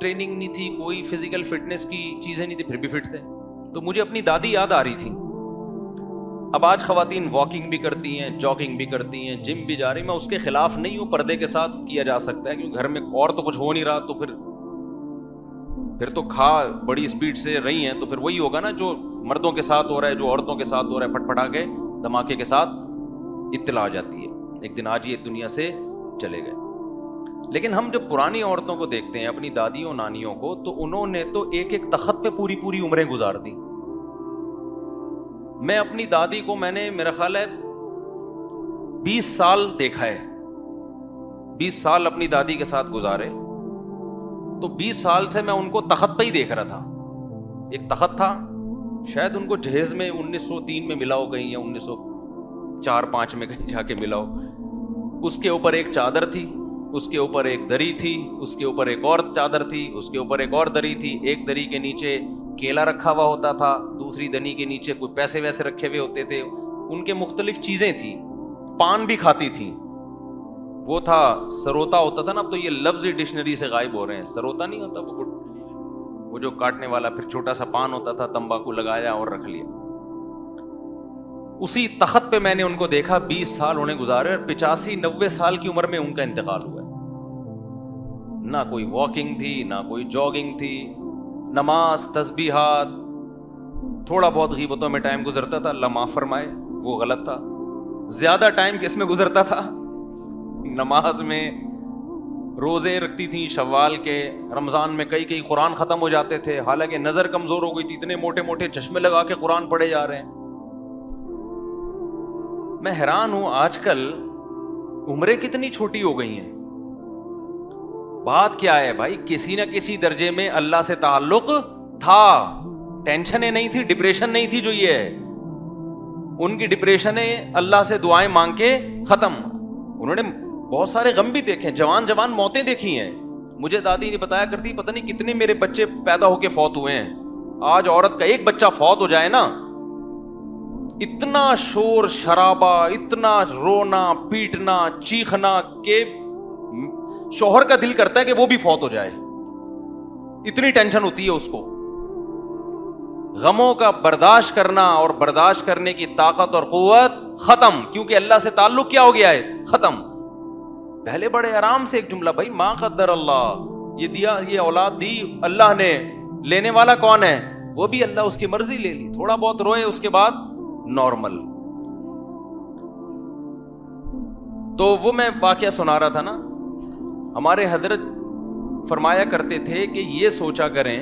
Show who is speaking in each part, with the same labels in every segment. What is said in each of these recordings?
Speaker 1: Training نہیں تھی, کوئی فزیکل فٹنس کی چیزیں نہیں تھی, پھر بھی فٹ تھے. تو مجھے اپنی دادی یاد آ رہی تھی. اب آج خواتین واکنگ بھی کرتی ہیں, جاگنگ بھی کرتی ہیں, جم بھی جا رہی. میں اس کے خلاف نہیں ہوں, پردے کے ساتھ کیا جا سکتا ہے, کیونکہ گھر میں اور تو کچھ ہو نہیں رہا, تو پھر تو کھا بڑی اسپیڈ سے رہی ہیں, تو پھر وہی ہوگا نا جو مردوں کے ساتھ ہو رہا ہے, جو عورتوں کے ساتھ ہو رہا ہے, پھٹ پھٹا کے دھماکے کے ساتھ اطلاع آ جاتی ہے. ایک دن آج یہ دنیا سے چلے گئے. لیکن ہم جب پرانی عورتوں کو دیکھتے ہیں, اپنی دادیوں نانیوں کو, تو انہوں نے تو ایک ایک تخت پہ پوری پوری عمریں گزار دی. میں اپنی دادی کو میں نے میرا خیال ہے 20 سال دیکھا ہے, 20 سال اپنی دادی کے ساتھ گزارے. تو 20 سال سے میں ان کو تخت پہ ہی دیکھ رہا تھا. ایک تخت تھا, شاید ان کو جہیز میں 1903 میں ملا ہو کہیں, یا 1904-05 میں کہیں جا کے ملا ہو. اس کے اوپر ایک چادر تھی, اس کے اوپر ایک دری تھی, اس کے اوپر ایک اور چادر تھی, اس کے اوپر ایک اور دری تھی. ایک دری کے نیچے کیلا رکھا ہوا ہوتا تھا, دوسری دری کے نیچے کوئی پیسے ویسے رکھے ہوئے ہوتے تھے. ان کے مختلف چیزیں تھیں. پان بھی کھاتی تھیں. وہ تھا سروتا ہوتا تھا نا, اب تو یہ لفظ ڈکشنری سے غائب ہو رہے ہیں. سروتا نہیں ہوتا وہ جو کاٹنے والا, پھر چھوٹا سا پان ہوتا تھا, تمباکو لگایا اور رکھ لیا. اسی تخت پہ میں نے ان کو دیکھا. 20 سال انہیں گزارے, اور 85-90 سال کی عمر میں ان کا انتقال ہوا ہے. نہ کوئی واکنگ تھی, نہ کوئی جاگنگ تھی, نماز, تسبیحات, تھوڑا بہت غیبتوں میں ٹائم گزرتا تھا, اللہ معاف فرمائے وہ غلط تھا. زیادہ ٹائم کس میں گزرتا تھا؟ نماز میں. روزے رکھتی تھیں شوال کے, رمضان میں کئی قرآن ختم ہو جاتے تھے, حالانکہ نظر کمزور ہو گئی تھی, اتنے موٹے موٹے چشمے لگا کے قرآن پڑھے جا رہے ہیں. میں حیران ہوں آج کل عمریں کتنی چھوٹی ہو گئی ہیں. بات کیا ہے بھائی؟ کسی نہ کسی درجے میں اللہ سے تعلق تھا, ٹینشنیں نہیں تھی, ڈپریشن نہیں تھی جو یہ ہے. ان کی ڈپریشنیں اللہ سے دعائیں مانگ کے ختم. انہوں نے بہت سارے غم بھی دیکھے, جوان موتیں دیکھی ہیں. مجھے دادی نے بتایا کرتی, پتہ نہیں کتنے میرے بچے پیدا ہو کے فوت ہوئے ہیں. آج عورت کا ایک بچہ فوت ہو جائے نا, اتنا شور شرابہ, اتنا رونا پیٹنا چیخنا کہ شوہر کا دل کرتا ہے کہ وہ بھی فوت ہو جائے. اتنی ٹینشن ہوتی ہے اس کو. غموں کا برداشت کرنا اور برداشت کرنے کی طاقت اور قوت ختم, کیونکہ اللہ سے تعلق کیا ہو گیا ہے؟ ختم. پہلے بڑے آرام سے ایک جملہ, بھائی ما قدر اللہ, یہ دیا, یہ اولاد دی اللہ نے, لینے والا کون ہے؟ وہ بھی اللہ, اس کی مرضی لے لی. تھوڑا بہت روئے, اس کے بعد نارمل. تو وہ میں واقعہ سنا رہا تھا نا, ہمارے حضرت فرمایا کرتے تھے کہ یہ سوچا کریں,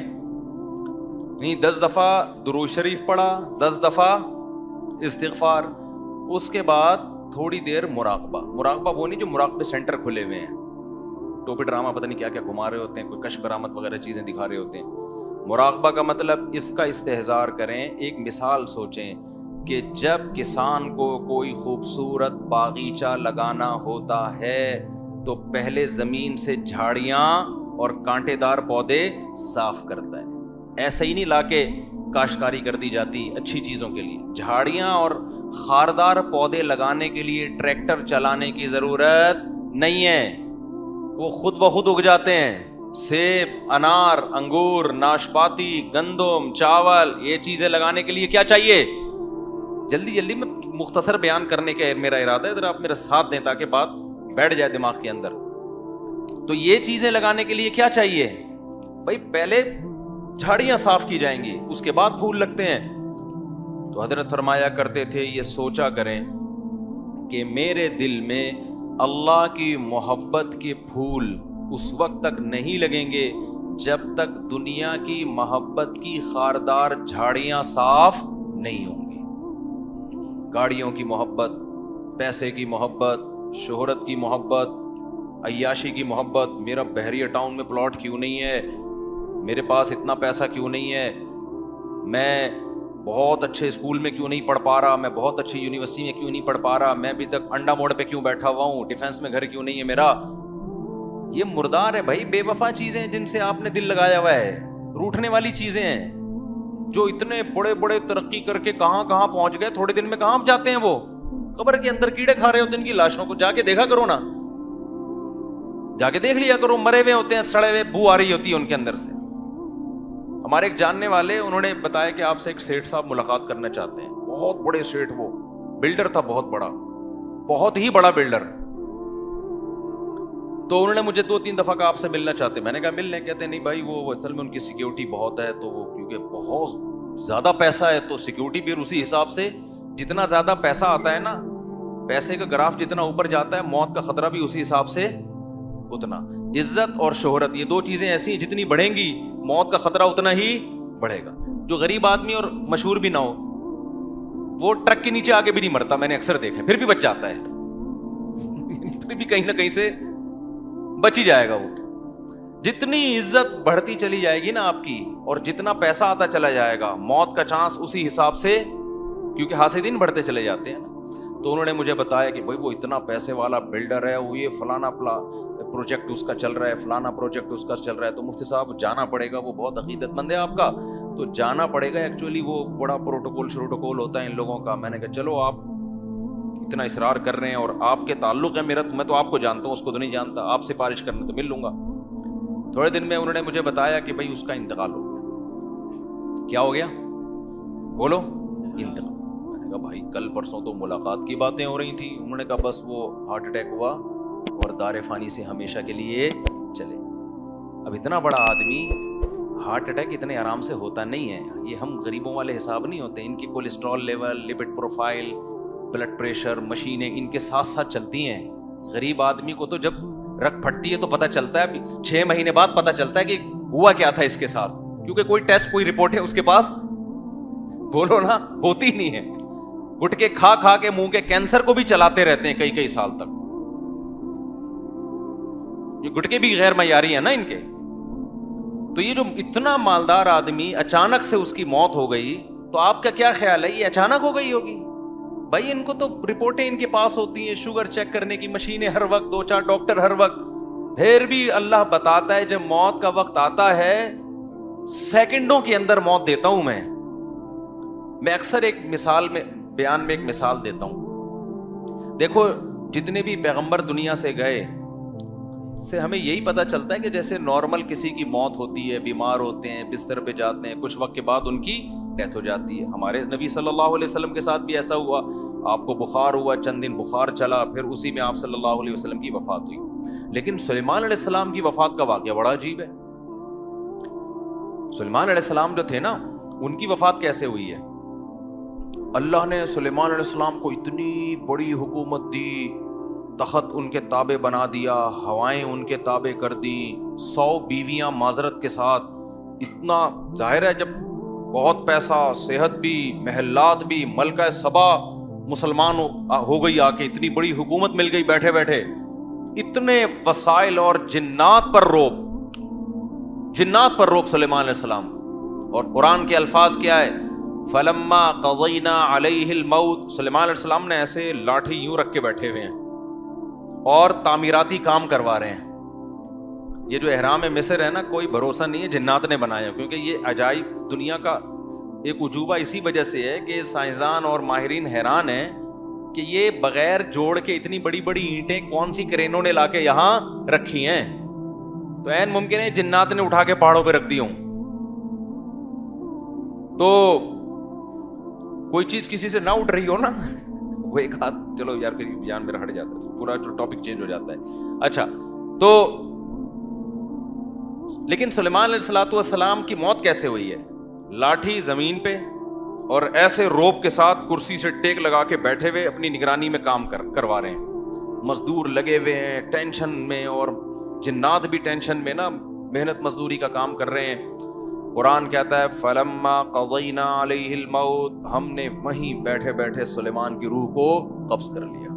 Speaker 1: نہیں 10 دفعہ درود شریف پڑھا, 10 دفعہ استغفار, اس کے بعد تھوڑی دیر مراقبہ. مراقبہ وہ نہیں جو مراقبے سینٹر کھلے ہوئے ہیں, ٹوپی ڈرامہ پتہ نہیں کیا کیا گھما رہے ہوتے ہیں, کوئی کشف کرامت وغیرہ چیزیں دکھا رہے ہوتے ہیں. مراقبہ کا مطلب اس کا استحضار کریں. ایک مثال سوچیں کہ جب کسان کو کوئی خوبصورت باغیچہ لگانا ہوتا ہے تو پہلے زمین سے جھاڑیاں اور کانٹے دار پودے صاف کرتا ہے. ایسا ہی نہیں لا کے کاشتکاری کر دی جاتی اچھی چیزوں کے لیے. جھاڑیاں اور خاردار پودے لگانے کے لیے ٹریکٹر چلانے کی ضرورت نہیں ہے, وہ خود بخود اگ جاتے ہیں. سیب, انار, انگور, ناشپاتی, گندم, چاول, یہ چیزیں لگانے کے لیے کیا چاہیے؟ جلدی میں مختصر بیان کرنے کا میرا ارادہ ہے, ذرا آپ میرا ساتھ دیں تاکہ بات بیٹھ جائے دماغ کے اندر. تو یہ چیزیں لگانے کے لیے کیا چاہیے بھائی؟ پہلے جھاڑیاں صاف کی جائیں گی, اس کے بعد پھول لگتے ہیں. تو حضرت فرمایا کرتے تھے, یہ سوچا کریں کہ میرے دل میں اللہ کی محبت کے پھول اس وقت تک نہیں لگیں گے جب تک دنیا کی محبت کی خاردار جھاڑیاں صاف نہیں ہوں گی. گاڑیوں کی محبت, پیسے کی محبت, شہرت کی محبت, عیاشی کی محبت, میرا بحریہ ٹاؤن میں پلاٹ کیوں نہیں ہے, میرے پاس اتنا پیسہ کیوں نہیں ہے, میں بہت اچھے اسکول میں کیوں نہیں پڑھ پا رہا, میں بہت اچھی یونیورسٹی میں کیوں نہیں پڑھ پا رہا, میں ابھی تک انڈا موڑ پہ کیوں بیٹھا ہوا ہوں, ڈیفینس میں گھر کیوں نہیں ہے میرا. یہ مردار ہے بھائی, بے وفا چیزیں جن سے آپ نے دل لگایا ہوا ہے, روٹنے والی چیزیں ہیں. جو اتنے بڑے بڑے ترقی کر کے کہاں پہنچ گئے, تھوڑے دن میں کہاں جاتے ہیں وہ؟ قبر کے اندر کیڑے کھا رہے ہوتے ہیں ان کی لاشوں کو, جا کے دیکھا کرو نا. جا کے دیکھ لیا کرو, مرے ہوئے ہوتے ہیں, سڑے ہوئے, بو آ رہی ہوتی ہے ان کے اندر سے. ہمارے ایک جاننے والے, انہوں نے بتایا کہ آپ سے ایک سیٹھ صاحب ملاقات کرنا چاہتے ہیں, بہت بڑے سیٹھ, وہ بلڈر تھا, بہت بڑا, بہت ہی بڑا بلڈر. تو انہوں نے مجھے 2-3 دفعہ کہا آپ سے ملنا چاہتے ہیں. میں نے کہا ملنے, کہتے نہیں بھائی وہ اصل میں ان کی سیکیورٹی بہت ہے, تو وہ کیونکہ بہت زیادہ پیسہ ہے تو سیکیورٹی بھی اسی حساب سے, جتنا زیادہ پیسہ آتا ہے نا, پیسے کا گراف جتنا اوپر جاتا ہے, موت کا خطرہ بھی اسی حساب سے اتنا. عزت اور شہرت, یہ 2 چیزیں ایسی ہیں جتنی بڑھیں گی موت کا خطرہ اتنا ہی بڑھے گا. جو غریب آدمی اور مشہور بھی نہ ہو, وہ ٹرک کے نیچے آگے بھی نہیں مرتا, میں نے اکثر دیکھا, پھر بھی بچ جاتا ہے, پھر بھی کہیں نہ کہیں سے بچ ہی جائے گا وہ. جتنی عزت بڑھتی چلی جائے گی نا آپ کی, اور جتنا پیسہ آتا چلا جائے گا, موت کا چانس اسی حساب سے, کیونکہ حاسدین بڑھتے چلے جاتے ہیں نا. تو انہوں نے مجھے بتایا کہ بھائی وہ اتنا پیسے والا بلڈر ہے, وہ یہ فلانا پروجیکٹ اس کا چل رہا ہے, فلانا پروجیکٹ اس کا چل رہا ہے, تو مفتی صاحب جانا پڑے گا, وہ بہت عقیدت مند ہے آپ کا, تو جانا پڑے گا. ایکچولی وہ بڑا پروٹوکول ہوتا ہے ان لوگوں کا. میں نے کہا چلو آپ اتنا اصرار کر رہے ہیں اور آپ کے تعلق ہے میرا, میں تو آپ کو جانتا ہوں, اس کو تو نہیں جانتا, آپ سفارش کرنا تو مل لوں گا. تھوڑے دن میں انہوں نے مجھے بتایا کہ بھائی اس کا انتقال ہو گیا. کیا ہو گیا بولو؟ انتقال. میں نے کہا بھائی کل پرسوں تو ملاقات کی باتیں ہو رہی تھیں. انہوں نے کہا بس وہ ہارٹ اٹیک ہوا اور دار فانی سے ہمیشہ کے لیے چلے. اب اتنا بڑا آدمی, ہارٹ اٹیک اتنے آرام سے ہوتا نہیں ہے. یہ ہم غریبوں والے حساب نہیں ہوتے. ان کی cholesterol level, lipid profile, blood pressure, مشینیں ان کے ساتھ ساتھ چلتی ہیں. غریب آدمی کو تو جب رگ پھٹتی ہے تو پتہ چلتا ہے, 6 مہینے بعد پتہ چلتا ہے کہ ہوا کیا تھا اس کے ساتھ, کیونکہ کوئی ٹیسٹ, کوئی رپورٹ ہے اس کے پاس, بولو نا, ہوتی نہیں ہے. گٹکے کھا کے منہ کے کینسر کو بھی چلاتے رہتے ہیں کئی سال تک. یہ گٹکے بھی غیر معیاری ہیں نا ان کے. تو یہ جو اتنا مالدار آدمی, اچانک سے اس کی موت ہو گئی, تو آپ کا کیا خیال ہے, یہ اچانک ہو گئی ہوگی؟ بھائی ان کو تو رپورٹیں ان کے پاس ہوتی ہیں, شوگر چیک کرنے کی مشینیں ہر وقت, 2-4 ڈاکٹر ہر وقت. پھر بھی اللہ بتاتا ہے جب موت کا وقت آتا ہے, سیکنڈوں کے اندر موت دیتا ہوں میں. میں اکثر ایک مثال میں, بیان میں ایک مثال دیتا ہوں. دیکھو جتنے بھی پیغمبر دنیا سے گئے, سے ہمیں یہی پتا چلتا ہے کہ جیسے نارمل کسی کی موت ہوتی ہے, بیمار ہوتے ہیں, بستر پہ جاتے ہیں, کچھ وقت کے بعد ان کی ڈیتھ ہو جاتی ہے. ہمارے نبی صلی اللہ علیہ وسلم کے ساتھ بھی ایسا ہوا. آپ کو بخار ہوا, چند دن بخار چلا, پھر اسی میں آپ صلی اللہ علیہ وسلم کی وفات ہوئی. لیکن سلیمان علیہ السلام کی وفات کا واقعہ بڑا عجیب ہے. سلیمان علیہ السلام جو تھے نا, ان کی وفات کیسے ہوئی ہے؟ اللہ نے سلیمان علیہ السلام کو اتنی بڑی حکومت دی, تخت ان کے تابع بنا دیا, ہوائیں ان کے تابع کر دی, 100 بیویاں معذرت کے ساتھ. اتنا ظاہر ہے جب بہت پیسہ, صحت بھی, محلات بھی, ملکہ سبا مسلمان ہو گئی, آ کے اتنی بڑی حکومت مل گئی بیٹھے بیٹھے, اتنے وسائل, اور جنات پر روب سلیمان علیہ السلام. اور قرآن کے الفاظ کیا ہے؟ فلما قضینا علیہ الموت. سلیمان علیہ السلام نے ایسے لاٹھی یوں رکھ کے بیٹھے ہوئے ہیں اور تعمیراتی کام کروا رہے ہیں. یہ جو احرام مصر ہے نا, کوئی بھروسہ نہیں ہے جنات نے بنایا, کیونکہ یہ عجائب دنیا کا ایک عجوبہ اسی وجہ سے ہے کہ سائنسدان اور ماہرین حیران ہیں کہ یہ بغیر جوڑ کے اتنی بڑی بڑی اینٹیں کون سی کرینوں نے لا کے یہاں رکھی ہیں. تو عین ممکن ہے جنات نے اٹھا کے پہاڑوں پہ رکھ دی ہوں. تو کوئی چیز کسی سے نہ اٹھ رہی ہو نا, وہ ایک ہاتھ, چلو یار پھر بیان میرا ہٹ جاتا ہے, پورا جو ٹاپک چینج ہو جاتا ہے. اچھا, تو لیکن سلیمان علیہ السلام کی موت کیسے ہوئی ہے؟ لاٹھی زمین پہ اور ایسے روپ کے ساتھ کرسی سے ٹیک لگا کے بیٹھے ہوئے اپنی نگرانی میں کام کروا رہے ہیں. مزدور لگے ہوئے ہیں ٹینشن میں, اور جنات بھی ٹینشن میں نا, محنت مزدوری کا کام کر رہے ہیں. قرآن کہتا ہے فلما قضینا علیہ الموت, ہم نے وہیں بیٹھے بیٹھے سلیمان کی روح کو قبض کر لیا.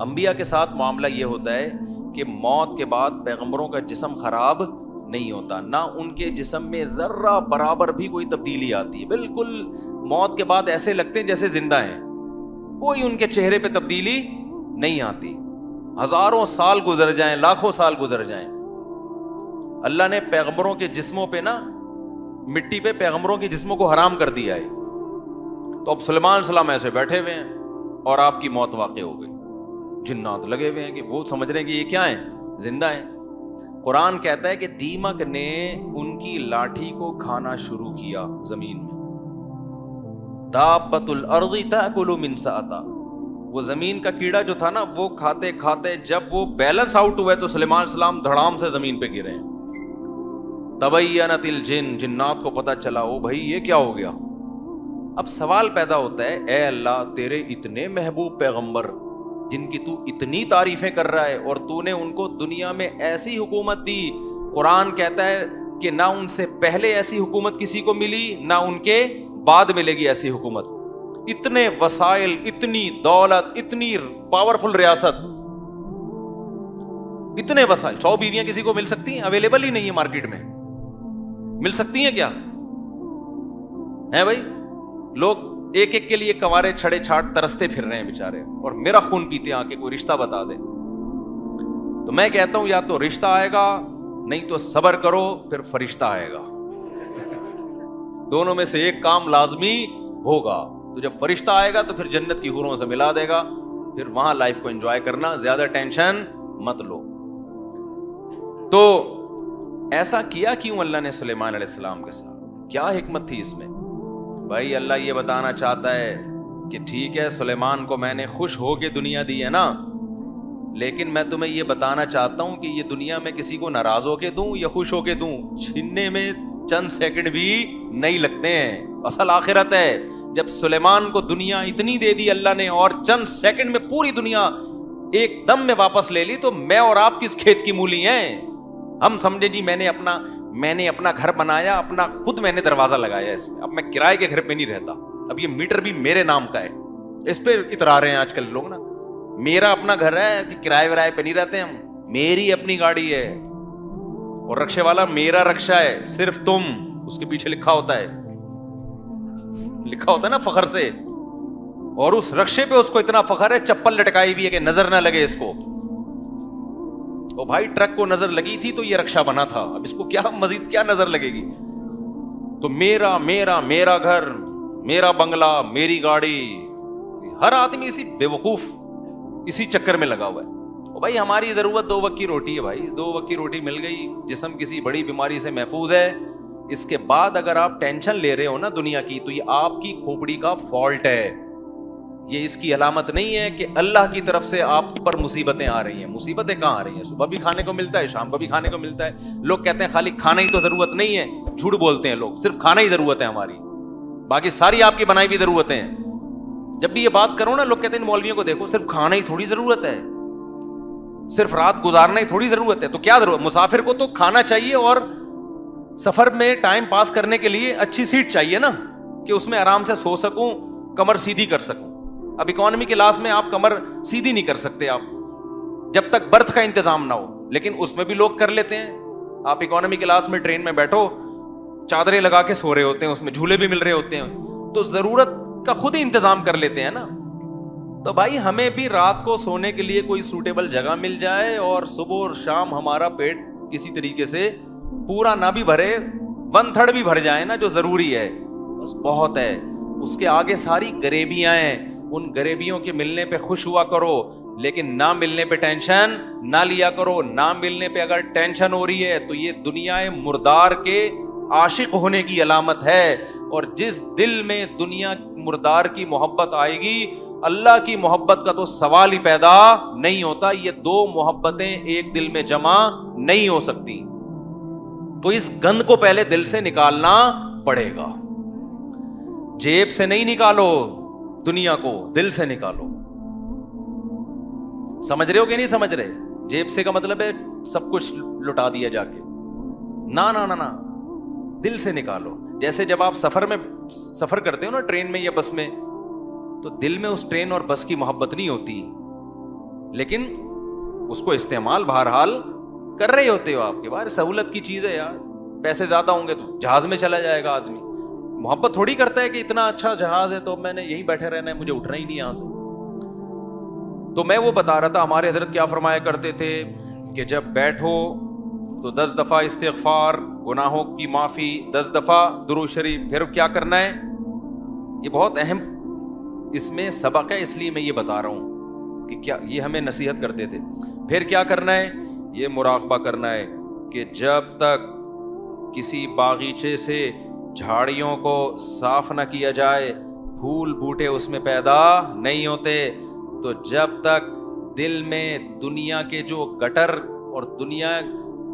Speaker 1: انبیاء کے ساتھ معاملہ یہ ہوتا ہے کہ موت کے بعد پیغمبروں کا جسم خراب نہیں ہوتا, نہ ان کے جسم میں ذرہ برابر بھی کوئی تبدیلی آتی ہے. بالکل موت کے بعد ایسے لگتے ہیں جیسے زندہ ہیں, کوئی ان کے چہرے پہ تبدیلی نہیں آتی. ہزاروں سال گزر جائیں, لاکھوں سال گزر جائیں, اللہ نے پیغمبروں کے جسموں پہ نا, مٹی پہ پیغمبروں کے جسموں کو حرام کر دیا ہے. تو اب سلیمان علیہ السلام ایسے بیٹھے ہوئے ہیں اور آپ کی موت واقع ہو گئی. جنات لگے ہوئے ہیں کہ وہ سمجھ رہے ہیں کہ یہ کیا ہیں, زندہ ہیں. قرآن کہتا ہے کہ دیمک نے ان کی لاٹھی کو کھانا شروع کیا زمین میں. دابۃ الارض تاکل من سأتا, وہ زمین کا کیڑا جو تھا نا, وہ کھاتے کھاتے جب وہ بیلنس آؤٹ ہوئے تو سلیمان علیہ السلام دھڑام سے زمین پہ گرے. تبینت الجن, جنات کو پتا چلا او بھائی یہ کیا ہو گیا. اب سوال پیدا ہوتا ہے, اے اللہ تیرے اتنے محبوب پیغمبر جن کی تو اتنی تعریفیں کر رہا ہے اور تو نے ان کو دنیا میں ایسی حکومت دی, قرآن کہتا ہے کہ نہ ان سے پہلے ایسی حکومت کسی کو ملی نہ ان کے بعد ملے گی ایسی حکومت. اتنے وسائل, اتنی دولت, اتنی پاورفل ریاست, اتنے وسائل, 100 بیویاں کسی کو مل سکتی ہیں؟ اویلیبل ہی نہیں ہے مارکیٹ میں. مل سکتی ہیں کیا ہیں بھائی؟ لوگ ایک ایک کے لیے کنوارے چھڑے چھاٹ ترستے پھر رہے ہیں بیچارے, اور میرا خون پیتے آ کے کوئی رشتہ بتا دے. تو میں کہتا ہوں یا تو رشتہ آئے گا, نہیں تو صبر کرو پھر فرشتہ آئے گا. دونوں میں سے ایک کام لازمی ہوگا. تو جب فرشتہ آئے گا تو پھر جنت کی حوروں سے ملا دے گا, پھر وہاں لائف کو انجوائے کرنا, زیادہ ٹینشن مت لو. تو ایسا کیا کیوں اللہ نے سلیمان علیہ السلام کے ساتھ؟ کیا حکمت تھی اس میں؟ بھائی اللہ یہ بتانا چاہتا ہے کہ ٹھیک ہے سلیمان کو میں نے خوش ہو کے دنیا دی ہے نا, لیکن میں تمہیں یہ بتانا چاہتا ہوں کہ یہ دنیا میں کسی کو ناراض ہو کے دوں یا خوش ہو کے دوں, چھیننے میں چند سیکنڈ بھی نہیں لگتے ہیں. اصل آخرت ہے. جب سلیمان کو دنیا اتنی دے دی اللہ نے اور چند سیکنڈ میں پوری دنیا ایک دم میں واپس لے لی, تو میں اور آپ کس کھیت کی مولی ہیں؟ ہم سمجھے جی میں نے اپنا گھر بنایا, اپنا خود میں نے دروازہ لگایا اس میں, اب میں کرائے کے گھر پہ نہیں رہتا, اب یہ میٹر بھی میرے نام کا ہے. اس پہ اترا رہے ہیں آج کل لوگ نا, میرا اپنا گھر ہے کہ کرائے ورائے پہ نہیں رہتے ہم, میری اپنی گاڑی ہے, اور رکشے والا میرا رکشہ ہے, صرف تم, اس کے پیچھے لکھا ہوتا ہے نا فخر سے, اور اس رکشے پہ اس کو اتنا فخر ہے چپل لٹکائی ہوئی ہے کہ نظر نہ لگے اس کو. او بھائی ٹرک کو نظر لگی تھی تو یہ رکشہ بنا تھا, اب اس کو کیا مزید کیا نظر لگے گی؟ تو میرا میرا میرا گھر, میرا بنگلہ, میری گاڑی. ہر آدمی اسی بے وقوف اسی چکر میں لگا ہوا ہے. او بھائی ہماری ضرورت 2 وقت کی روٹی ہے بھائی, 2 وقت کی روٹی مل گئی, جسم کسی بڑی بیماری سے محفوظ ہے. اس کے بعد اگر آپ ٹینشن لے رہے ہو نا دنیا کی, تو یہ آپ کی کھوپڑی کا فالٹ ہے. یہ اس کی علامت نہیں ہے کہ اللہ کی طرف سے آپ پر مصیبتیں آ رہی ہیں. مصیبتیں کہاں آ رہی ہیں؟ صبح بھی کھانے کو ملتا ہے, شام کو بھی کھانے کو ملتا ہے. لوگ کہتے ہیں خالی کھانا ہی تو ضرورت نہیں ہے, جھوٹ بولتے ہیں لوگ, صرف کھانا ہی ضرورت ہے ہماری, باقی ساری آپ کی بنائی ہوئی ضرورتیں ہیں. جب بھی یہ بات کرو نا, لوگ کہتے ہیں مولویوں کو دیکھو, صرف کھانا ہی تھوڑی ضرورت ہے, صرف رات گزارنا ہی تھوڑی ضرورت ہے. تو کیا ضرورت؟ مسافر کو تو کھانا چاہیے اور سفر میں ٹائم پاس کرنے کے لیے اچھی سیٹ چاہیے نا, کہ اس میں آرام سے سو سکوں, کمر سیدھی کر سکوں. اب اکانومی کلاس میں آپ کمر سیدھی نہیں کر سکتے آپ جب تک برتھ کا انتظام نہ ہو, لیکن اس میں بھی لوگ کر لیتے ہیں. آپ اکانومی کلاس میں ٹرین میں بیٹھو, چادریں لگا کے سو رہے ہوتے ہیں, اس میں جھولے بھی مل رہے ہوتے ہیں, تو ضرورت کا خود ہی انتظام کر لیتے ہیں نا. تو بھائی ہمیں بھی رات کو سونے کے لیے کوئی سوٹیبل جگہ مل جائے, اور صبح اور شام ہمارا پیٹ کسی طریقے سے پورا نہ بھی بھرے, 1/3 بھی بھر جائے نا, جو ضروری ہے بس بہت ہے. اس کے آگے ساری غریبیاں ہیں, ان غریبیوں کے ملنے پہ خوش ہوا کرو, لیکن نہ ملنے پہ ٹینشن نہ لیا کرو. نہ ملنے پہ اگر ٹینشن ہو رہی ہے تو یہ دنیا مردار کے عاشق ہونے کی علامت ہے. اور جس دل میں دنیا مردار کی محبت آئے گی, اللہ کی محبت کا تو سوال ہی پیدا نہیں ہوتا. یہ 2 محبتیں ایک دل میں جمع نہیں ہو سکتی. تو اس گند کو پہلے دل سے نکالنا پڑے گا. جیب سے نہیں نکالو, دنیا کو دل سے نکالو. سمجھ رہے ہو کہ نہیں سمجھ رہے؟ جیب سے کا مطلب ہے سب کچھ لٹا دیا جا کے. نہ, دل سے نکالو. جیسے جب آپ سفر کرتے ہو نا ٹرین میں یا بس میں, تو دل میں اس ٹرین اور بس کی محبت نہیں ہوتی, لیکن اس کو استعمال بہرحال کر رہے ہوتے ہو. آپ کے بارے سہولت کی چیز ہے یار, پیسے زیادہ ہوں گے تو جہاز میں چلا جائے گا آدمی. محبت تھوڑی کرتا ہے کہ اتنا اچھا جہاز ہے تو میں نے یہیں بیٹھے رہنا ہے, مجھے اٹھنا ہی نہیں یہاں سے. تو میں وہ بتا رہا تھا ہمارے حضرت کیا فرمایا کرتے تھے کہ جب بیٹھو تو 10 دفعہ استغفار, گناہوں کی معافی, 10 دفعہ درود شریف. پھر کیا کرنا ہے؟ یہ بہت اہم اس میں سبق ہے, اس لیے میں یہ بتا رہا ہوں کہ کیا یہ ہمیں نصیحت کرتے تھے. پھر کیا کرنا ہے یہ مراقبہ کرنا ہے کہ جب تک کسی باغیچے سے جھاڑیوں کو صاف نہ کیا جائے، پھول بوٹے اس میں پیدا نہیں ہوتے، تو جب تک دل میں دنیا کے جو گٹر اور دنیا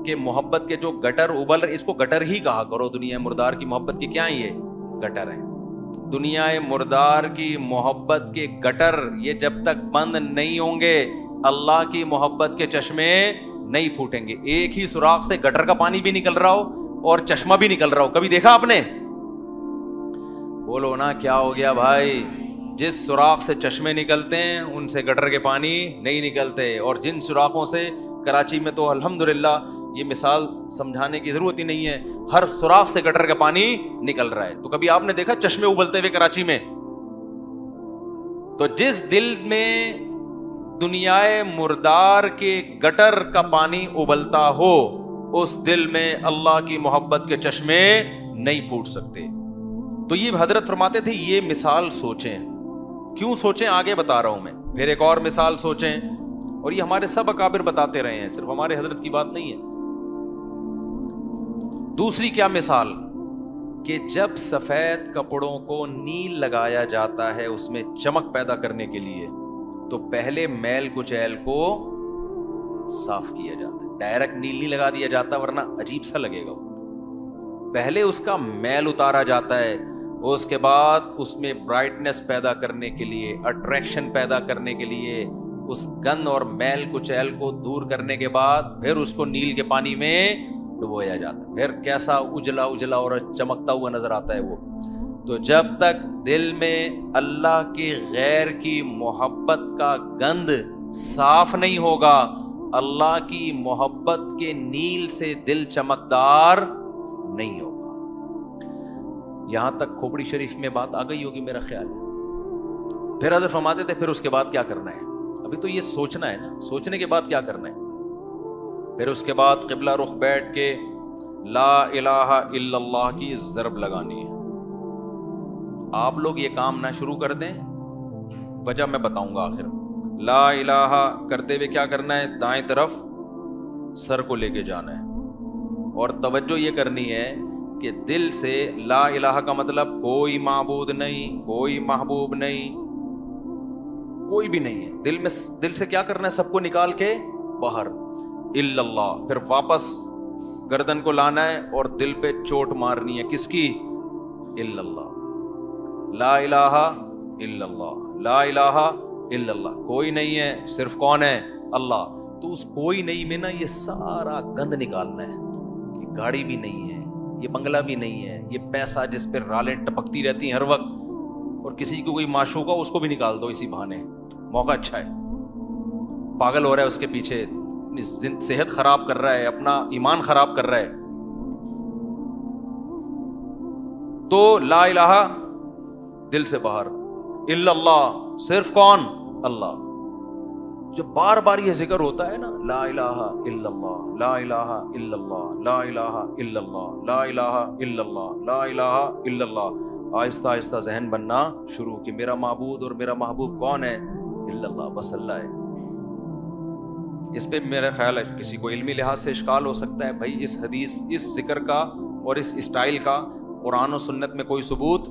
Speaker 1: کے محبت کے جو گٹر ابل رہے، اس کو گٹر ہی کہا کرو، دنیا مردار کی محبت کی کیا ہیں یہ گٹر ہیں، دنیا مردار کی محبت کے گٹر یہ جب تک بند نہیں ہوں گے اللہ کی محبت کے چشمے نہیں پھوٹیں گے۔ ایک ہی سوراخ سے گٹر کا پانی بھی نکل رہا ہو اور چشمہ بھی نکل رہا ہو، کبھی دیکھا آپ نے؟ بولو نا کیا ہو گیا بھائی؟ جس سوراخ سے چشمے نکلتے ہیں ان سے گٹر کے پانی نہیں نکلتے، اور جن سوراخوں سے کراچی میں تو الحمدللہ یہ مثال سمجھانے کی ضرورت ہی نہیں ہے، ہر سوراخ سے گٹر کا پانی نکل رہا ہے، تو کبھی آپ نے دیکھا چشمے ابلتے ہوئے کراچی میں؟ تو جس دل میں دنیا مردار کے گٹر کا پانی ابلتا ہو اس دل میں اللہ کی محبت کے چشمے نہیں پھوٹ سکتے۔ تو یہ حضرت فرماتے تھے یہ مثال سوچیں، کیوں سوچیں آگے بتا رہا ہوں میں، پھر ایک اور مثال سوچیں، اور یہ ہمارے سب اکابر بتاتے رہے ہیں، صرف ہمارے حضرت کی بات نہیں ہے۔ دوسری کیا مثال کہ جب سفید کپڑوں کو نیل لگایا جاتا ہے اس میں چمک پیدا کرنے کے لیے، تو پہلے میل کچیل کو صاف کیا جاتا ہے، ڈائریکٹ نیل نہیں لگا دیا جاتا ورنہ عجیب سا لگے گا، پہلے اس کا میل اتارا جاتا ہے، اس کے بعد اس میں برائٹنس پیدا کرنے کے لیے، اٹریکشن پیدا کرنے کے لیے، اس گند اور میل کچیل کو دور کرنے کے بعد پھر اس کو نیل کے پانی میں ڈبویا جاتا ہے، پھر کیسا اجلا اجلا اور چمکتا ہوا نظر آتا ہے وہ۔ تو جب تک دل میں اللہ کے غیر کی محبت کا گند صاف نہیں ہوگا، اللہ کی محبت کے نیل سے دل چمکدار نہیں ہوگا۔ یہاں تک کھوپڑی شریف میں بات آ گئی ہوگی میرا خیال ہے۔ پھر حضرت فرماتے تھے پھر اس کے بعد کیا کرنا ہے؟ ابھی تو یہ سوچنا ہے نا، سوچنے کے بعد کیا کرنا ہے؟ پھر اس کے بعد قبلہ رخ بیٹھ کے لا الہ الا اللہ کی ضرب لگانی ہے۔ آپ لوگ یہ کام نہ شروع کر دیں، وجہ میں بتاؤں گا آخر۔ لا الہ کرتے ہوئے کیا کرنا ہے؟ دائیں طرف سر کو لے کے جانا ہے، اور توجہ یہ کرنی ہے کہ دل سے لا الہ کا مطلب کوئی معبود نہیں، کوئی محبوب نہیں، کوئی بھی نہیں ہے۔ دل سے کیا کرنا ہے؟ سب کو نکال کے باہر الا اللہ، پھر واپس گردن کو لانا ہے اور دل پہ چوٹ مارنی ہے، کس کی؟ الا اللہ، لا الہ الا اللہ، لا الہ الا اللہ، کوئی نہیں ہے، صرف کون ہے؟ اللہ۔ تو اس کوئی نہیں میں نا یہ سارا گند نکالنا ہے، یہ گاڑی بھی نہیں ہے، یہ بنگلہ بھی نہیں ہے، یہ پیسہ جس پہ رالیں ٹپکتی رہتی ہیں ہر وقت، اور کسی کو کوئی معشوق ہو اس کو بھی نکال دو اسی بہانے، موقع اچھا ہے، پاگل ہو رہا ہے اس کے پیچھے، اپنی صحت خراب کر رہا ہے، اپنا ایمان خراب کر رہا ہے۔ تو لا الہ دل سے باہر، الا اللہ صرف کون؟ اللہ۔ جب بار بار یہ ذکر ہوتا ہے نا، لا الہ الا اللہ، لا الہ الا اللہ، لا الہ الا اللہ، لا الہ الا اللہ، لا الہ الا اللہ، آہستہ آہستہ ذہن بننا شروع کہ میرا معبود اور میرا محبوب کون ہے؟ الا اللہ، بس اللہ ہے۔ اس پہ میرا خیال ہے کسی کو علمی لحاظ سے اشکال ہو سکتا ہے، بھائی اس حدیث، اس ذکر کا اور اس اسٹائل کا قرآن و سنت میں کوئی ثبوت،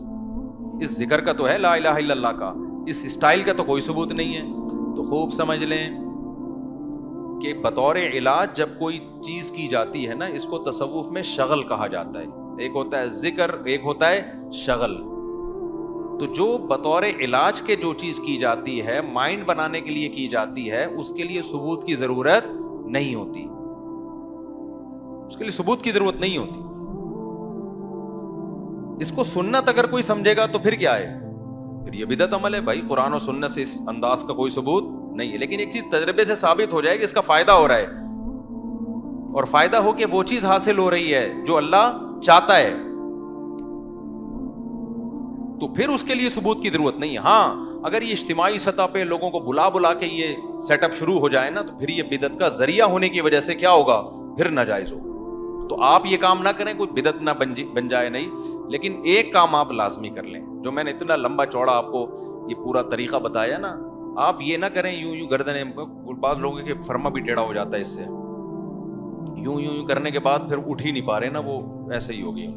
Speaker 1: اس ذکر کا تو ہے لا الہ الا اللہ کا، اس اسٹائل کا تو کوئی ثبوت نہیں ہے۔ تو خوب سمجھ لیں کہ بطور علاج جب کوئی چیز کی جاتی ہے نا، اس کو تصوف میں شغل کہا جاتا ہے، ایک ہوتا ہے ذکر، ایک ہوتا ہے شغل۔ تو جو بطور علاج کے جو چیز کی جاتی ہے، مائنڈ بنانے کے لیے کی جاتی ہے، اس کے لیے ثبوت کی ضرورت نہیں ہوتی، اس کے لیے ثبوت کی ضرورت نہیں ہوتی۔ اس کو سنت اگر کوئی سمجھے گا تو پھر کیا ہے؟ پھر یہ بدعت عمل ہے بھائی، قرآن و سنت سے اس انداز کا کوئی ثبوت نہیں ہے۔ لیکن ایک چیز تجربے سے ثابت ہو جائے کہ اس کا فائدہ ہو رہا ہے، اور فائدہ ہو کے وہ چیز حاصل ہو رہی ہے جو اللہ چاہتا ہے، تو پھر اس کے لیے ثبوت کی ضرورت نہیں ہے۔ ہاں اگر یہ اجتماعی سطح پہ لوگوں کو بلا بلا کے یہ سیٹ اپ شروع ہو جائے نا، تو پھر یہ بدعت کا ذریعہ ہونے کی وجہ سے کیا ہوگا؟ پھر ناجائز ہو۔ تو آپ یہ کام نہ کریں، کوئی بدعت نہ بن جائے نہیں، لیکن ایک کام آپ لازمی کر لیں، جو میں نے اتنا لمبا چوڑا آپ کو یہ پورا طریقہ بتایا نا، آپ یہ نہ کریں یوں گردنیں، بعض لوگوں کے فرما بھی ٹیڑھا ہو جاتا ہے اس سے، یوں کرنے کے بعد پھر اٹھ ہی نہیں پا رہے نا، وہ ایسے ہی ہو گئی.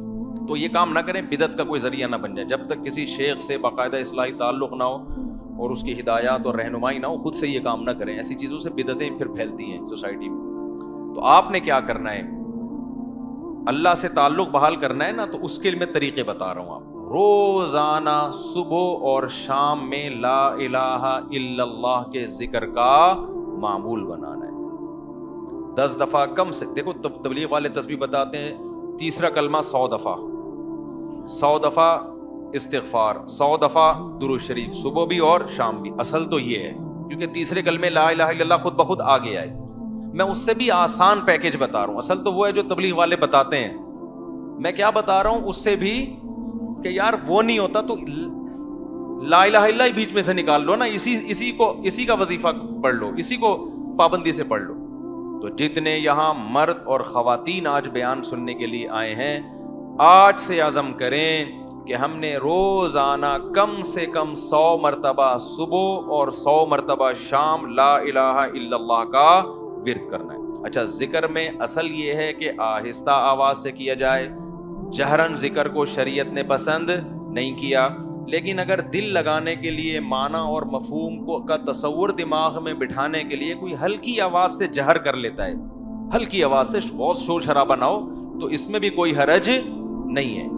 Speaker 1: تو یہ کام نہ کریں، بدعت کا کوئی ذریعہ نہ بن جائے. جب تک کسی شیخ سے باقاعدہ اصلاحی تعلق نہ ہو اور اس کی ہدایات اور رہنمائی نہ ہو، خود سے یہ کام نہ کریں. ایسی چیزوں سے بدعتیں پھر پھیلتی ہیں سوسائٹی میں. تو آپ نے کیا کرنا ہے، اللہ سے تعلق بحال کرنا ہے نا، تو اس کے لیے میں طریقے بتا رہا ہوں آپ. روزانہ صبح اور شام میں لا الہ الا اللہ کے ذکر کا معمول بنانا ہے. 10 دفعہ کم سے، دیکھو تبلیغ والے تسبیح بتاتے ہیں، تیسرا کلمہ 100 دفعہ، 100 دفعہ استغفار، 100 دفعہ درود شریف، صبح بھی اور شام بھی. اصل تو یہ ہے، کیونکہ تیسرے کلمے لا الہ الا اللہ خود بخود آ گیا ہے. میں اس سے بھی آسان پیکیج بتا رہا ہوں. اصل تو وہ ہے جو تبلیغ والے بتاتے ہیں. میں کیا بتا رہا ہوں اس سے بھی، کہ یار وہ نہیں ہوتا تو لا الہ الا اللہ ہی بیچ میں سے نکال لو نا، اسی کا وظیفہ پڑھ لو، اسی کو پابندی سے پڑھ لو. تو جتنے یہاں مرد اور خواتین آج بیان سننے کے لیے آئے ہیں، آج سے عزم کریں کہ ہم نے روزانہ کم سے کم 100 مرتبہ صبح اور 100 مرتبہ شام لا الہ الا اللہ کا ورد کرنا ہے. اچھا، ذکر میں اصل یہ ہے کہ آہستہ آواز سے کیا جائے. جہرن ذکر کو شریعت نے پسند نہیں کیا، لیکن اگر دل لگانے کے لیے، معنی اور مفہوم کا تصور دماغ میں بٹھانے کے لیے کوئی ہلکی آواز سے جہر کر لیتا ہے، ہلکی آواز سے بہت شور شرابہ نہ ہو، تو اس میں بھی کوئی حرج نہیں ہے.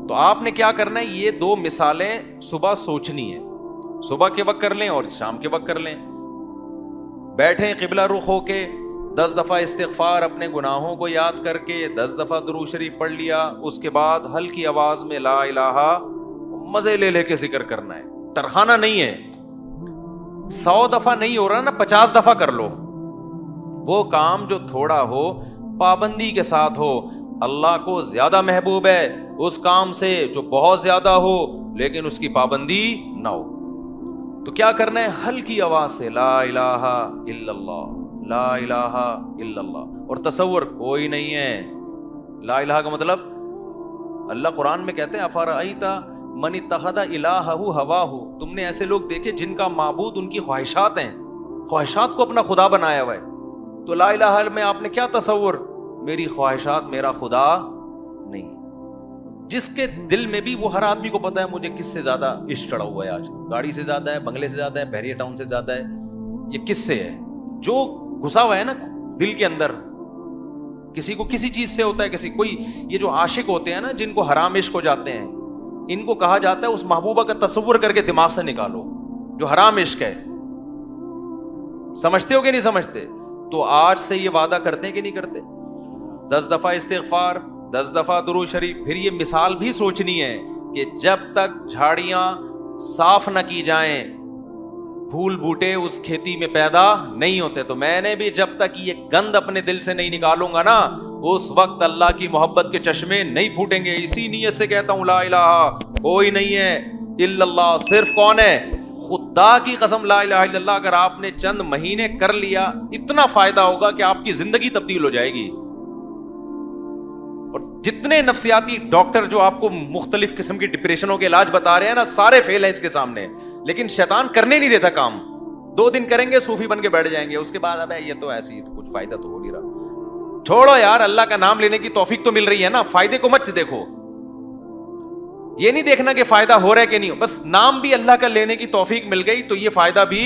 Speaker 1: تو آپ نے کیا کرنا ہے، یہ 2 مثالیں صبح سوچنی ہے. صبح کے وقت کر لیں اور شام کے وقت کر لیں. بیٹھیں قبلہ رخ ہو کے، 10 دفعہ استغفار اپنے گناہوں کو یاد کر کے، 10 دفعہ درود شریف پڑھ لیا. اس کے بعد ہلکی آواز میں لا الہ، مزے لے کے ذکر کرنا ہے. ترخانہ نہیں ہے. 100 دفعہ نہیں ہو رہا نا، 50 دفعہ کر لو. وہ کام جو تھوڑا ہو پابندی کے ساتھ ہو. اللہ کو زیادہ محبوب ہے اس کام سے جو بہت زیادہ ہو لیکن اس کی پابندی نہ ہو. تو کیا کرنا ہے، ہلکی آواز سے لا الہ الا اللہ، لا الہ الا اللہ. اور تصور کوئی نہیں ہے. لا الہ کا مطلب، اللہ قرآن میں کہتے ہیں افرأیت من اتخذ الہہ ہواہ. تم نے ایسے لوگ دیکھے جن کا معبود ان کی خواہشات ہیں، خواہشات کو اپنا خدا بنایا ہوا ہے. تو لا الہ میں آپ نے کیا تصور، میری خواہشات میرا خدا نہیں. جس کے دل میں بھی، وہ ہر آدمی کو پتا ہے مجھے کس سے زیادہ عشق چڑھا ہوا ہے آج، گاڑی سے زیادہ ہے، بنگلے سے زیادہ ہے، بحریہ ٹاؤن سے زیادہ ہے. یہ کس سے ہے؟ جو گھسا ہوا ہے نا دل کے اندر. کسی کو کسی چیز سے ہوتا ہے، کسی کوئی، یہ جو عاشق ہوتے ہیں نا جن کو حرام عشق ہو جاتے ہیں، ان کو کہا جاتا ہے اس محبوبہ کا تصور کر کے دماغ سے نکالو جو حرام عشق ہے. سمجھتے ہو کہ نہیں سمجھتے؟ تو آج سے یہ وعدہ کرتے ہیں کہ نہیں کرتے؟ 10 دفعہ استغفار، 10 دفعہ درود شریف. پھر یہ مثال بھی سوچنی ہے کہ جب تک جھاڑیاں صاف نہ کی جائیں، پھول بوٹے اس کھیتی میں پیدا نہیں ہوتے. تو میں نے بھی جب تک یہ گند اپنے دل سے نہیں نکالوں گا نا، اس وقت اللہ کی محبت کے چشمے نہیں پھوٹیں گے. اسی نیت سے کہتا ہوں لا الہ کوئی نہیں ہے الا اللہ. صرف کون ہے؟ خدا کی قسم لا الہ الا اللہ اگر آپ نے چند مہینے کر لیا، اتنا فائدہ ہوگا کہ آپ کی زندگی تبدیل ہو جائے گی. اور جتنے نفسیاتی ڈاکٹر جو آپ کو مختلف قسم کی ڈپریشنوں کے علاج بتا رہے ہیں نا، سارے فیل ہیں اس کے سامنے. لیکن شیطان کرنے نہیں دیتا کام. 2 دن کریں گے صوفی بن کے بیٹھ جائیں گے، اس کے بعد اب یہ تو ایسی ہی، تو کچھ فائدہ تو ہو نہیں رہا. چھوڑو یار، اللہ کا نام لینے کی توفیق تو مل رہی ہے نا، فائدے کو مت دیکھو. یہ نہیں دیکھنا کہ فائدہ ہو رہا ہے کہ نہیں ہو، بس نام بھی اللہ کا لینے کی توفیق مل گئی تو یہ فائدہ بھی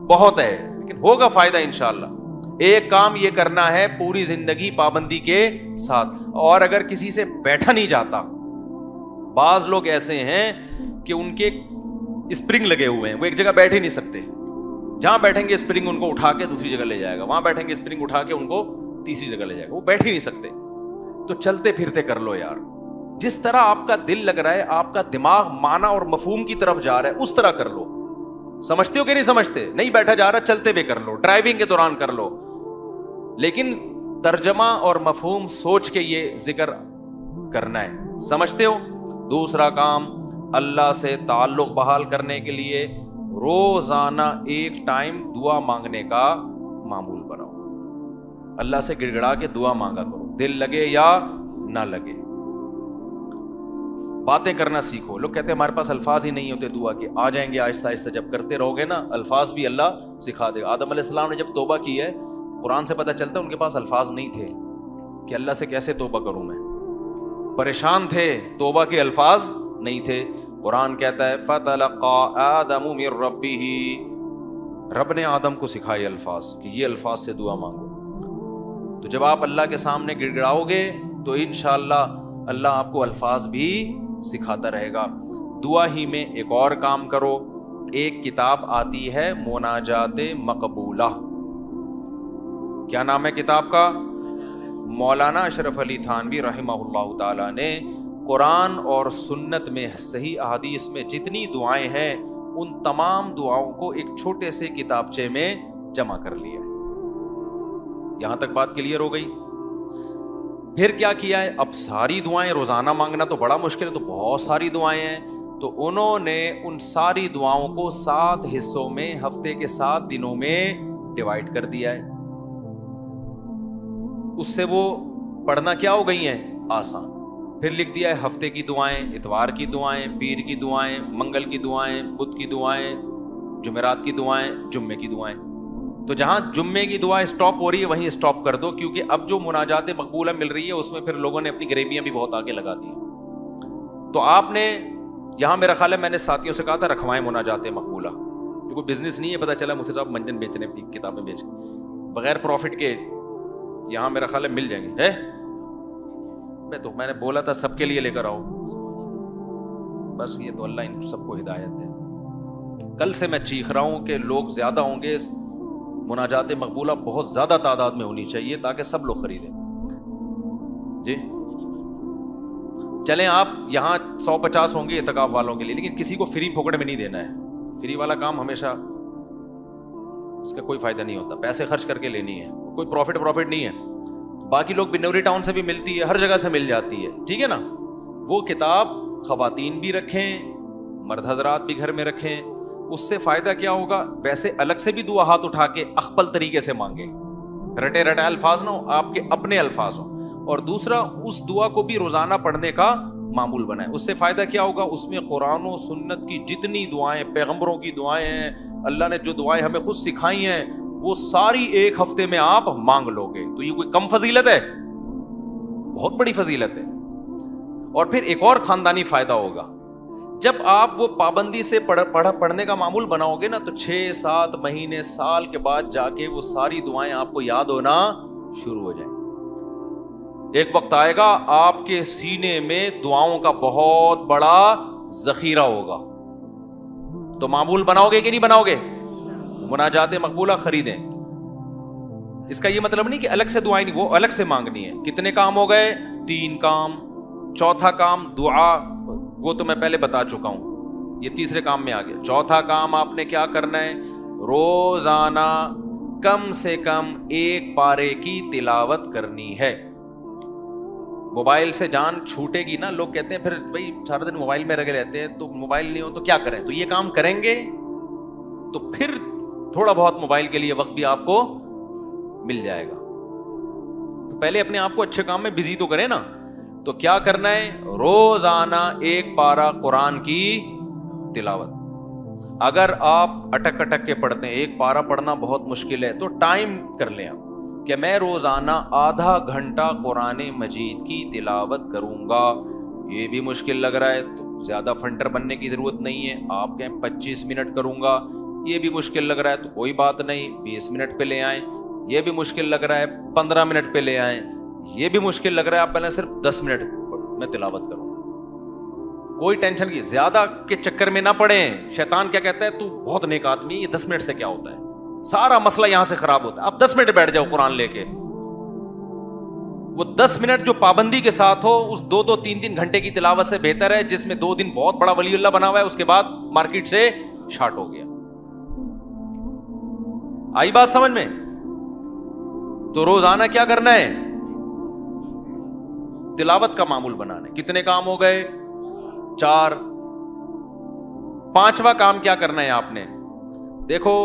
Speaker 1: بہت ہے. لیکن ہوگا فائدہ انشاءاللہ. ایک کام یہ کرنا ہے پوری زندگی پابندی کے ساتھ. اور اگر کسی سے بیٹھا نہیں جاتا، بعض لوگ ایسے ہیں کہ ان کے اسپرنگ لگے ہوئے ہیں، وہ ایک جگہ بیٹھ ہی نہیں سکتے. جہاں بیٹھیں گے اسپرنگ ان کو اٹھا کے دوسری جگہ لے جائے گا، وہاں بیٹھیں گے اسپرنگ اٹھا کے ان کو تیسری جگہ لے جائے گا. وہ بیٹھ ہی نہیں سکتے. تو چلتے پھرتے کر لو یار. جس طرح آپ کا دل لگ رہا ہے، آپ کا دماغ معنی اور مفہوم کی طرف جا رہا ہے، اس طرح کر لو. سمجھتے ہو کہ نہیں سمجھتے؟ نہیں بیٹھا جا رہا، چلتے ہوئے کر لو، ڈرائیونگ کے دوران کر لو. لیکن ترجمہ اور مفہوم سوچ کے یہ ذکر کرنا ہے. سمجھتے ہو؟ دوسرا کام، اللہ سے تعلق بحال کرنے کے لیے روزانہ ایک ٹائم دعا مانگنے کا معمول بناؤ. اللہ سے گڑ گڑا کے دعا مانگا کرو، دل لگے یا نہ لگے. باتیں کرنا سیکھو. لوگ کہتے ہیں ہمارے پاس الفاظ ہی نہیں ہوتے دعا کے. آ جائیں گے آہستہ آہستہ. جب کرتے رہو گے نا، الفاظ بھی اللہ سکھا دے گا. آدم علیہ السلام نے جب توبہ کی ہے، قرآن سے پتہ چلتا ہے ان کے پاس الفاظ نہیں تھے کہ اللہ سے کیسے توبہ کروں میں. پریشان تھے, توبہ کے الفاظ نہیں تھے. قرآن کہتا ہے فَتَلَقَّى آدَمُ مِن رَبِّهِ, رب نے آدم کو سکھائے الفاظ کہ یہ الفاظ سے دعا مانگو. تو جب آپ اللہ کے سامنے گڑ گڑاؤ گے تو انشاءاللہ اللہ آپ کو الفاظ بھی سکھاتا رہے گا. دعا ہی میں ایک اور کام کرو, ایک کتاب آتی ہے مناجات مقبولہ. کیا نام ہے کتاب کا؟ مولانا اشرف علی تھانوی رحمہ اللہ تعالی نے قرآن اور سنت میں صحیح احادیث میں جتنی دعائیں ہیں ان تمام دعاؤں کو ایک چھوٹے سے کتابچے میں جمع کر لیا. یہاں تک بات کلیئر ہو گئی. پھر کیا کیا ہے؟ اب ساری دعائیں روزانہ مانگنا تو بڑا مشکل ہے, تو بہت ساری دعائیں ہیں, تو انہوں نے ان ساری دعاؤں کو 7 حصوں میں ہفتے کے 7 دنوں میں ڈیوائیڈ کر دیا ہے. اس سے وہ پڑھنا کیا ہو گئی ہیں؟ آسان. پھر لکھ دیا ہے ہفتے کی دعائیں, اتوار کی دعائیں, پیر کی دعائیں, منگل کی دعائیں, بدھ کی دعائیں, جمعرات کی دعائیں, جمعے کی دعائیں. تو جہاں جمعے کی دعا اسٹاپ ہو رہی ہے وہیں اسٹاپ کر دو, کیونکہ اب جو مناجات مقبولہ مل رہی ہے اس میں پھر لوگوں نے اپنی گریویاں بھی بہت آگے لگا دی. تو آپ نے یہاں میرا خیال ہے میں نے ساتھیوں سے کہا تھا رکھوائیں مناجات مقبولہ, کیونکہ بزنس نہیں ہے, پتہ چلا مفتی صاحب منجن بیچ رہے ہیں اپنی کتابیں بیچ کے بغیر پروفٹ کے. یہاں میرا خیال ہے مل جائیں گے. تو میں نے بولا تھا سب کے لیے لے کر آؤ, بس یہ تو اللہ ان سب کو ہدایت دے. کل سے میں چیخ رہا ہوں کہ لوگ زیادہ ہوں گے, مناجات مقبولہ بہت زیادہ تعداد میں ہونی چاہیے تاکہ سب لوگ خریدیں. جی چلیں, آپ یہاں 150 ہوں گے اعتکاف والوں کے لیے, لیکن کسی کو فری پھوکٹ میں نہیں دینا ہے. فری والا کام ہمیشہ اس کا کوئی فائدہ نہیں ہوتا, پیسے خرچ کر کے لینی ہے, کوئی پروفٹ نہیں ہے. باقی لوگ بنوری ٹاؤن سے بھی ملتی ہے, ہر جگہ سے مل جاتی ہے, ٹھیک ہے نا. وہ کتاب خواتین بھی رکھیں, مرد حضرات بھی گھر میں رکھیں. اس سے فائدہ کیا ہوگا؟ ویسے الگ سے بھی دعا ہاتھ اٹھا کے اخپل طریقے سے مانگے, رٹے رٹے الفاظ نہ ہو, آپ کے اپنے الفاظ ہوں. اور دوسرا, اس دعا کو بھی روزانہ پڑھنے کا معمول بنائے. اس سے فائدہ کیا ہوگا؟ اس میں قرآن و سنت کی جتنی دعائیں, پیغمبروں کی دعائیں ہیں, اللہ نے جو دعائیں ہمیں خود سکھائی ہیں, وہ ساری ایک ہفتے میں آپ مانگ لو گے. تو یہ کوئی کم فضیلت ہے؟ بہت بڑی فضیلت ہے. اور پھر ایک اور خاندانی فائدہ ہوگا, جب آپ وہ پابندی سے پڑھنے کا معمول بناؤ گے نا, تو 6-7 مہینے, سال کے بعد جا کے وہ ساری دعائیں آپ کو یاد ہونا شروع ہو جائیں. ایک وقت آئے گا آپ کے سینے میں دعاؤں کا بہت بڑا ذخیرہ ہوگا. تو معمول بناؤ گے کہ نہیں بناؤ گے؟ مناجات مقبولہ خریدیں. اس کا یہ مطلب نہیں کہ الگ سے دعائیں نہیں, وہ الگ سے مانگنی ہے. کتنے کام ہو گئے؟ 3 کام. چوتھا کام دعا, وہ تو میں پہلے بتا چکا ہوں, یہ تیسرے کام میں آ گیا. چوتھا کام آپ نے کیا کرنا ہے؟ روزانہ کم سے کم 1 پارے کی تلاوت کرنی ہے. موبائل سے جان چھوٹے گی نا, لوگ کہتے ہیں پھر بھائی سارا دن موبائل میں لگے رہتے ہیں, تو موبائل نہیں ہو تو کیا کریں. تو یہ کام کریں گے تو پھر تھوڑا بہت موبائل کے لیے وقت بھی آپ کو مل جائے گا. تو پہلے اپنے آپ کو اچھے کام میں بزی تو کریں نا. تو کیا کرنا ہے؟ روزانہ 1 پارہ قرآن کی تلاوت. اگر آپ اٹک کے پڑھتے ہیں, 1 پارہ پڑھنا بہت مشکل ہے, تو ٹائم کر لیں آپ کہ میں روزانہ آدھا گھنٹہ قرآن مجید کی تلاوت کروں گا. یہ بھی مشکل لگ رہا ہے تو زیادہ فنٹر بننے کی ضرورت نہیں ہے, آپ کہیں 25 منٹ کروں گا. یہ بھی مشکل لگ رہا ہے تو کوئی بات نہیں, 20 منٹ پہ لے آئیں. یہ بھی مشکل لگ رہا ہے 15 منٹ پہ لے آئیں. یہ بھی مشکل لگ رہا ہے آپ پہلے صرف 10 منٹ میں تلاوت کروں گا. کوئی ٹینشن کی زیادہ کے چکر میں نہ پڑیں. شیطان کیا کہتا ہے, تو بہت نیک آدمی, یہ 10 منٹ سے کیا ہوتا ہے, سارا مسئلہ یہاں سے خراب ہوتا ہے. آپ 10 منٹ بیٹھ جاؤ قرآن لے کے. وہ 10 منٹ جو پابندی کے ساتھ ہو, اس 2-2, 3-3 گھنٹے کی تلاوت سے بہتر ہے جس میں 2 دن بہت بڑا ولی اللہ بنا ہوا ہے, اس کے بعد مارکیٹ سے شارٹ ہو گیا. آئی بات سمجھ میں؟ تو روزانہ کیا کرنا ہے؟ تلاوت کا معمول بنانا ہے. کتنے کام ہو گئے؟ 4. 5واں کام کیا کرنا ہے آپ نے؟ دیکھو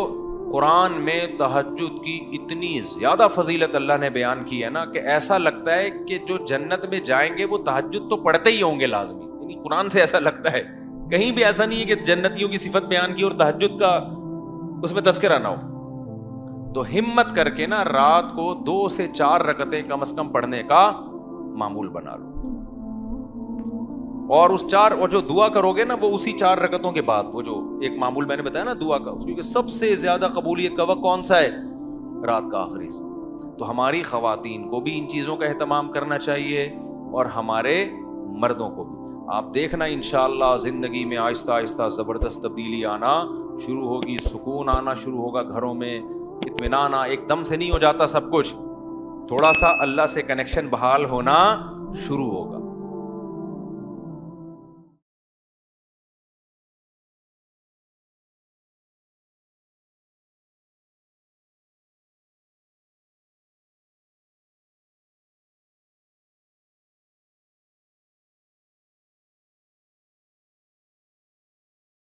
Speaker 1: قرآن میں تہجد کی اتنی زیادہ فضیلت اللہ نے بیان کی ہے نا, کہ ایسا لگتا ہے کہ جو جنت میں جائیں گے وہ تہجد تو پڑھتے ہی ہوں گے لازمی. یعنی قرآن سے ایسا لگتا ہے, کہیں بھی ایسا نہیں ہے کہ جنتیوں کی صفت بیان کی اور تہجد کا اس میں تذکرہ نہ ہو. تو ہمت کر کے نا رات کو 2 سے 4 رکعتیں کم از کم پڑھنے کا معمول بنا لو. اور اس 4 اور جو دعا کرو گے نا وہ اسی 4 رکعتوں کے بعد, وہ جو ایک معمول میں نے بتایا نا دعا کا, کیونکہ سب سے زیادہ قبولیت کا وقت کون سا ہے؟ رات کا آخری حصہ. تو ہماری خواتین کو بھی ان چیزوں کا اہتمام کرنا چاہیے اور ہمارے مردوں کو بھی. آپ دیکھنا انشاءاللہ زندگی میں آہستہ آہستہ زبردست تبدیلی آنا شروع ہوگی, سکون آنا شروع ہوگا گھروں میں, اطمینان. ایک دم سے نہیں ہو جاتا سب کچھ, تھوڑا سا اللہ سے کنیکشن بحال ہونا شروع ہوگا.